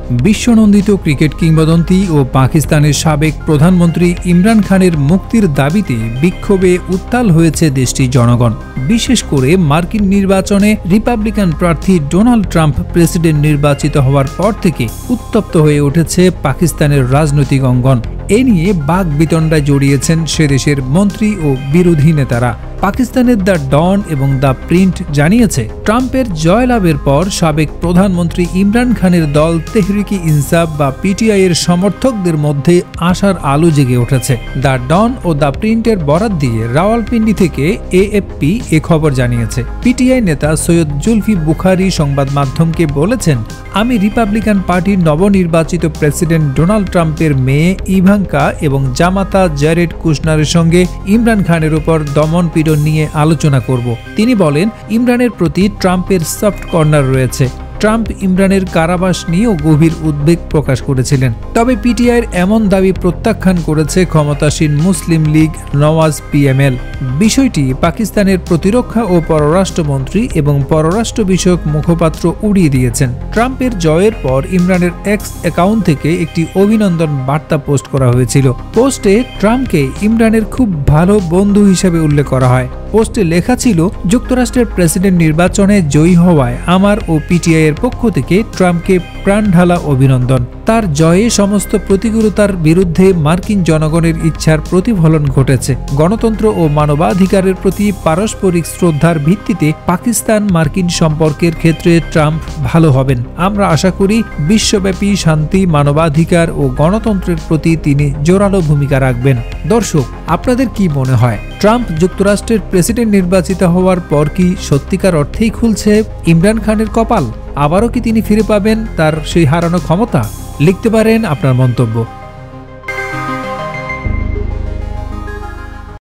বিশ্বনন্দিত cricket কিংবদন্তি ও পাকিস্তানের সাবেক প্রধানমন্ত্রী ইমরান খানের মুক্তির দাবিতে বিক্ষোভে উত্তাল হয়েছে দেশটির জনগণ। বিশেষ করে মার্কিন নির্বাচনে রিপাবলিকান প্রার্থী ডোনাল্ড ট্রাম্প প্রেসিডেন্ট নির্বাচিত হওয়ার পর থেকে উত্তপ্ত হয়ে উঠেছে পাকিস্তানের রাজনৈতিক অঙ্গন। এ নিয়ে বাকবিতণ্ডায় জড়িয়েছেন সে দেশের মন্ত্রী ও বিরোধী নেতারা। পাকিস্তানের দ্য ডন এবং দ্য প্রিন্ট জানিয়েছে, ট্রাম্পের জয়লাভের পর সাবেক প্রধানমন্ত্রী ইমরান খানের দল তেহরিকে ইনসাফ বা পিটিআই এর সমর্থকদের মধ্যে আশার আলো জেগে উঠেছে। দ্য ডন ও দ্য প্রিন্টের বরাত দিয়ে রাওয়ালপিন্ডি থেকে এএফপি এ খবর জানিয়েছে। পিটিআই নেতা সৈয়দ জুলফি বুখারি সংবাদ মাধ্যমকে বলেছেন, আমি রিপাবলিকান পার্টির নবনির্বাচিত প্রেসিডেন্ট ডোনাল্ড ট্রাম্পের মেয়ে ইভাঙ্কা এবং জামাতা জ্যারেড কুশনারের সঙ্গে ইমরান খানের উপর দমন নিয়ে আলোচনা করব। তিনি বলেন, ইমরানের প্রতি ট্রাম্পের সফট কর্নার রয়েছে। ট্রাম্প ইমরানের কারাবাস নিয়েও গভীর উদ্বেগ প্রকাশ করেছিলেন। তবে পিটিআইয়ের এমন দাবি প্রত্যাখ্যান করেছে ক্ষমতাসীন মুসলিম লীগ নওয়াজ পিএমএল। বিষয়টি পাকিস্তানের প্রতিরক্ষা ও পররাষ্ট্রমন্ত্রী এবং পররাষ্ট্র বিষয়ক মুখপাত্র উড়িয়ে দিয়েছেন। ট্রাম্পের জয়ের পর ইমরানের এক্স অ্যাকাউন্ট থেকে একটি অভিনন্দন বার্তা পোস্ট করা হয়েছিল। পোস্টে ট্রাম্পকে ইমরানের খুব ভালো বন্ধু হিসেবে উল্লেখ করা হয়। পোস্টে লেখা ছিল, যুক্তরাষ্ট্রের প্রেসিডেন্ট নির্বাচনে জয়ী হওয়ায় আমার ও পিটিআই এর পক্ষ থেকে ট্রাম্পকে প্রাণঢালা অভিনন্দন। তার জয়ে সমস্ত প্রতিকূলতার বিরুদ্ধে মার্কিন জনগণের ইচ্ছার প্রতিফলন ঘটেছে। গণতন্ত্র ও মানবাধিকারের প্রতি পারস্পরিক শ্রদ্ধার ভিত্তিতে পাকিস্তান মার্কিন সম্পর্কের ক্ষেত্রে ট্রাম্প ভালো হবেন। আমরা আশা করি বিশ্বব্যাপী শান্তি, মানবাধিকার ও গণতন্ত্রের প্রতি তিনি জোরালো ভূমিকা রাখবেন। দর্শক, আপনাদের কি মনে হয়, ট্রাম্প যুক্তরাষ্ট্রের প্রেসিডেন্ট নির্বাচিত হওয়ার পর কি সত্যিকার অর্থেই খুলছে ইমরান খানের কপাল? আবারও কি তিনি ফিরে পাবেন তার সেই হারানো ক্ষমতা? লিখতে পারেন আপনার মন্তব্য।